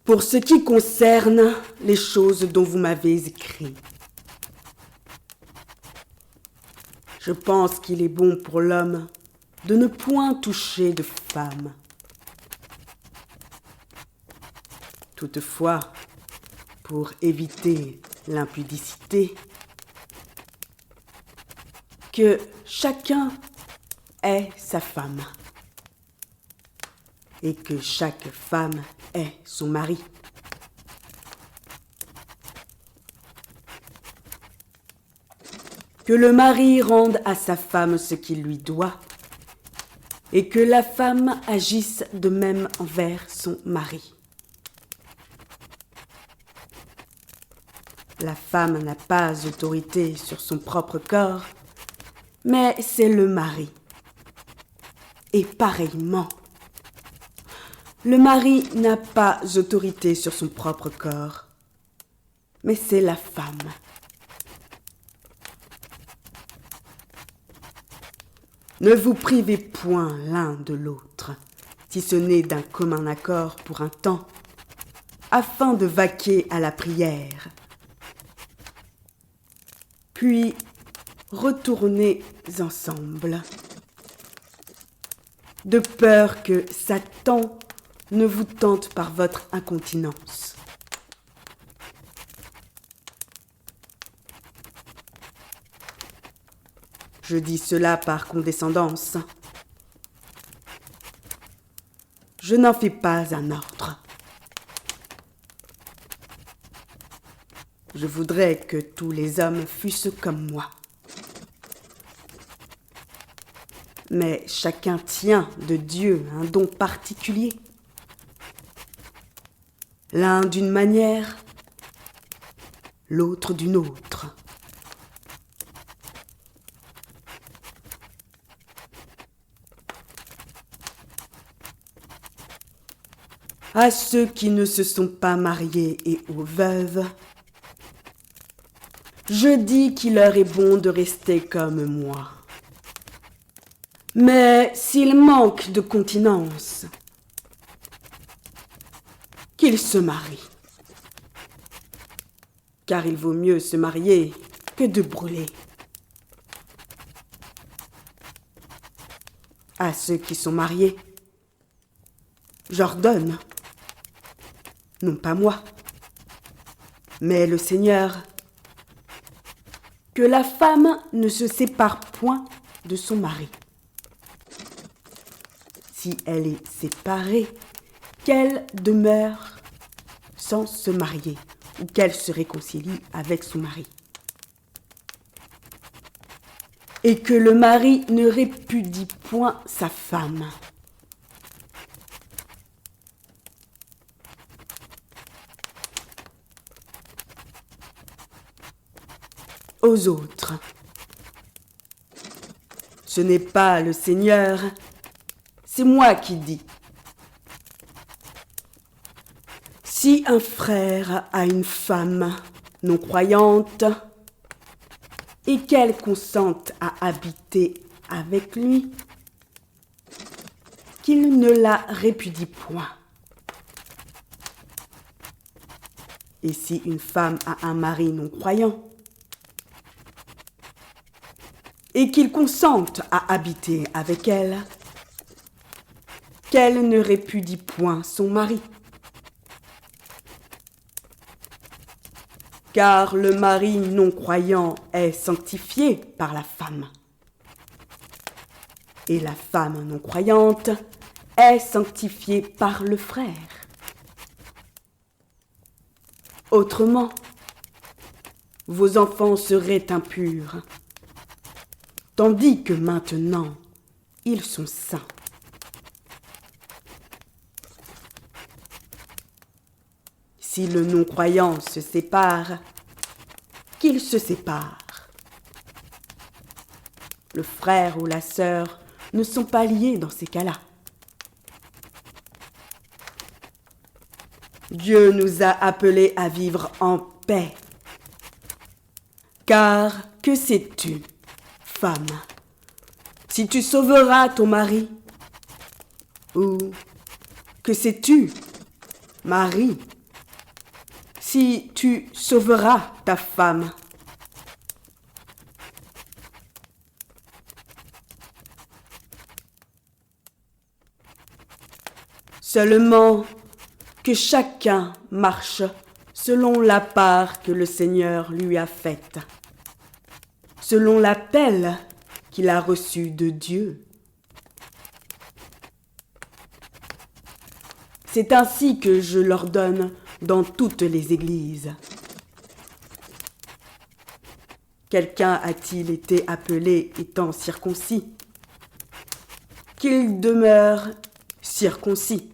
Pour ce qui concerne les choses dont vous m'avez écrit, je pense qu'il est bon pour l'homme de ne point toucher de femme. Toutefois, pour éviter l'impudicité, que chacun ait sa femme et que chaque femme ait son mari. Que le mari rende à sa femme ce qu'il lui doit et que la femme agisse de même envers son mari. La femme n'a pas autorité sur son propre corps, mais c'est le mari. Et pareillement, le mari n'a pas autorité sur son propre corps, mais c'est la femme. Ne vous privez point l'un de l'autre, si ce n'est d'un commun accord pour un temps, afin de vaquer à la prière. Puis, retournez ensemble, de peur que Satan ne vous tente par votre incontinence. Je dis cela par condescendance. Je n'en fais pas un ordre. Je voudrais que tous les hommes fussent comme moi. Mais chacun tient de Dieu un don particulier. L'un d'une manière, l'autre d'une autre. À ceux qui ne se sont pas mariés et aux veuves, je dis qu'il leur est bon de rester comme moi. Mais s'ils manquent de continence, qu'ils se marient. Car il vaut mieux se marier que de brûler. À ceux qui sont mariés, j'ordonne, non pas moi, mais le Seigneur, que la femme ne se sépare point de son mari. Si elle est séparée, qu'elle demeure sans se marier ou qu'elle se réconcilie avec son mari. Et que le mari ne répudie point sa femme. Aux autres, ce n'est pas le Seigneur, c'est moi qui dis. Si un frère a une femme non croyante et qu'elle consente à habiter avec lui, qu'il ne la répudie point. Et si une femme a un mari non croyant et qu'il consente à habiter avec elle, qu'elle ne répudie point son mari. Car le mari non-croyant est sanctifié par la femme. Et la femme non-croyante est sanctifiée par le frère. Autrement, vos enfants seraient impurs, tandis que maintenant, ils sont saints. Si le non-croyant se sépare, qu'il se sépare. Le frère ou la sœur ne sont pas liés dans ces cas-là. Dieu nous a appelés à vivre en paix. Car que sais-tu, femme, si tu sauveras ton mari? Ou que sais-tu, mari, si tu sauveras ta femme. Seulement que chacun marche selon la part que le Seigneur lui a faite, selon l'appel qu'il a reçu de Dieu. C'est ainsi que je l'ordonne dans toutes les églises. Quelqu'un a-t-il été appelé étant circoncis? Qu'il demeure circoncis.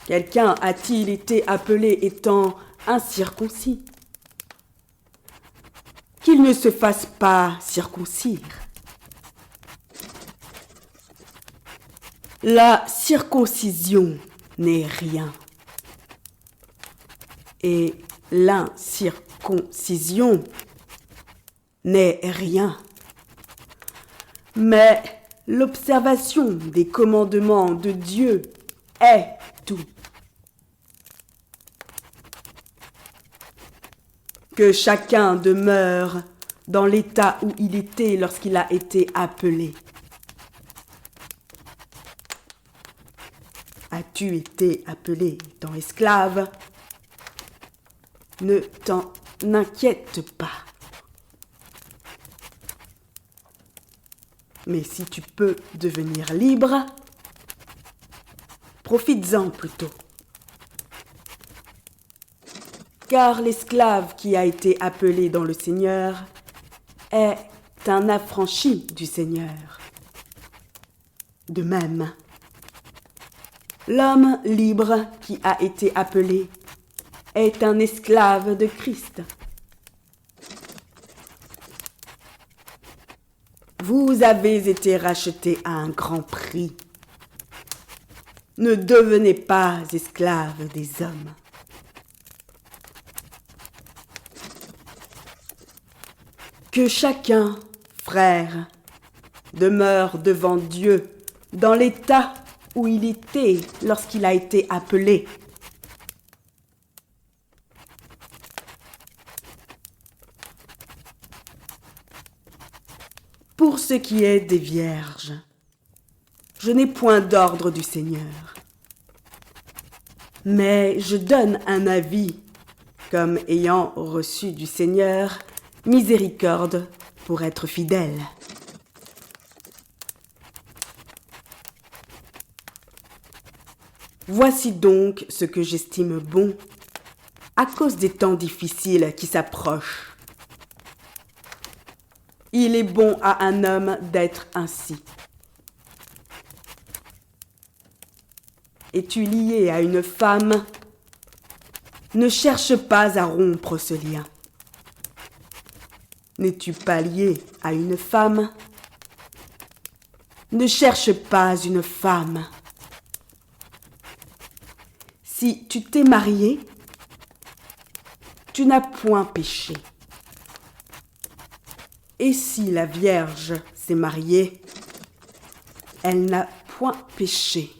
Quelqu'un a-t-il été appelé étant incirconcis? Qu'il ne se fasse pas circoncire. La circoncision n'est rien. Et l'incirconcision n'est rien. Mais l'observation des commandements de Dieu est tout. Que chacun demeure dans l'état où il était lorsqu'il a été appelé. As-tu été appelé étant esclave? Ne t'en inquiète pas. Mais si tu peux devenir libre, profites-en plutôt. Car l'esclave qui a été appelé dans le Seigneur est un affranchi du Seigneur. De même, l'homme libre qui a été appelé est un esclave de Christ. Vous avez été rachetés à un grand prix. Ne devenez pas esclaves des hommes. Que chacun, frère, demeure devant Dieu dans l'état où il était lorsqu'il a été appelé. Pour ce qui est des vierges, je n'ai point d'ordre du Seigneur, mais je donne un avis comme ayant reçu du Seigneur miséricorde pour être fidèle. Voici donc ce que j'estime bon à cause des temps difficiles qui s'approchent. Il est bon à un homme d'être ainsi. Es-tu lié à une femme? Ne cherche pas à rompre ce lien. N'es-tu pas lié à une femme? Ne cherche pas une femme. Si tu t'es marié, tu n'as point péché. Et si la Vierge s'est mariée, elle n'a point péché.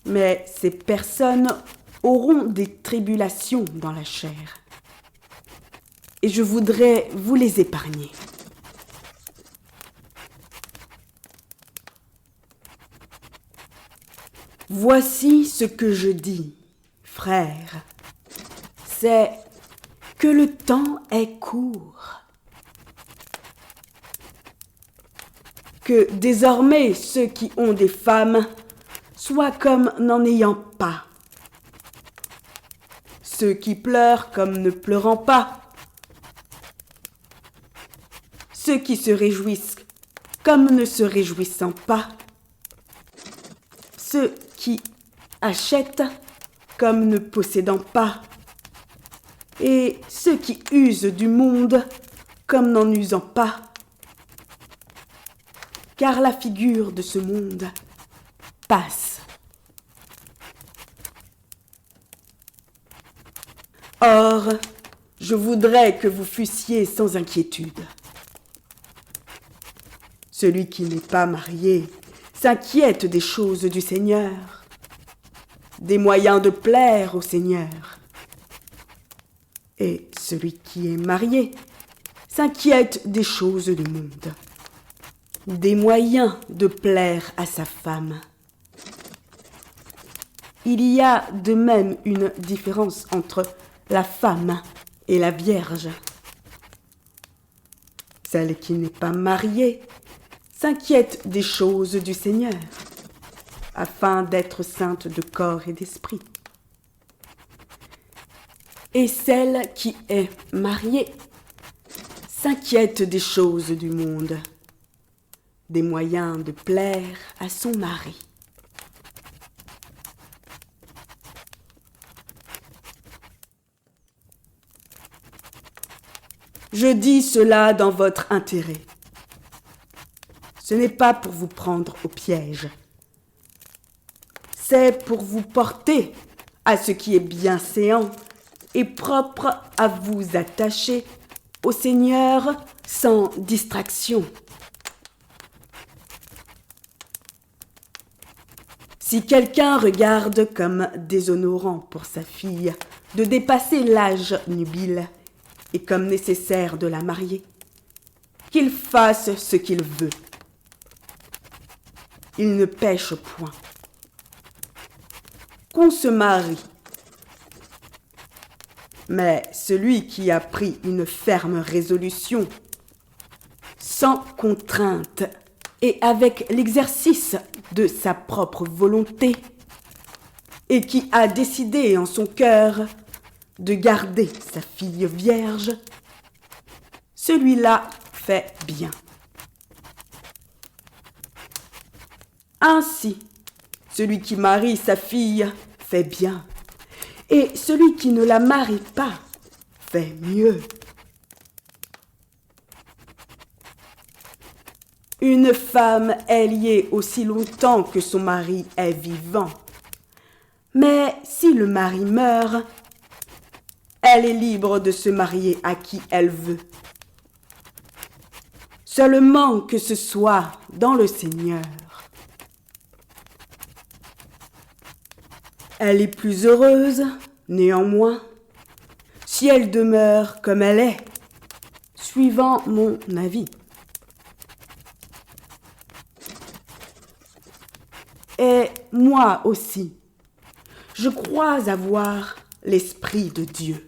Mais ces personnes auront des tribulations dans la chair. Et je voudrais vous les épargner. Voici ce que je dis, frères, c'est que le temps est court. Que désormais ceux qui ont des femmes soient comme n'en ayant pas. Ceux qui pleurent comme ne pleurant pas. Ceux qui se réjouissent comme ne se réjouissant pas. Ceux qui achètent comme ne possédant pas. Et ceux qui usent du monde comme n'en usant pas. Car la figure de ce monde passe. Or, je voudrais que vous fussiez sans inquiétude. Celui qui n'est pas marié s'inquiète des choses du Seigneur. des moyens de plaire au Seigneur. Et celui qui est marié s'inquiète des choses du monde, des moyens de plaire à sa femme. Il y a de même une différence entre la femme et la vierge. Celle qui n'est pas mariée s'inquiète des choses du Seigneur, afin d'être sainte de corps et d'esprit. Et celle qui est mariée s'inquiète des choses du monde, des moyens de plaire à son mari. Je dis cela dans votre intérêt. Ce n'est pas pour vous prendre au piège. C'est pour vous porter à ce qui est bienséant et propre à vous attacher au Seigneur sans distraction. Si quelqu'un regarde comme déshonorant pour sa fille de dépasser l'âge nubile et comme nécessaire de la marier, qu'il fasse ce qu'il veut. Il ne pêche point. Qu'on se marie. Mais celui qui a pris une ferme résolution, sans contrainte et avec l'exercice de sa propre volonté, et qui a décidé en son cœur de garder sa fille vierge, celui-là fait bien. Ainsi, celui qui marie sa fille fait bien, et celui qui ne la marie pas fait mieux. Une femme est liée aussi longtemps que son mari est vivant. Mais si le mari meurt, elle est libre de se marier à qui elle veut. Seulement que ce soit dans le Seigneur. Elle est plus heureuse, néanmoins, si elle demeure comme elle est, suivant mon avis. Et moi aussi, je crois avoir l'Esprit de Dieu.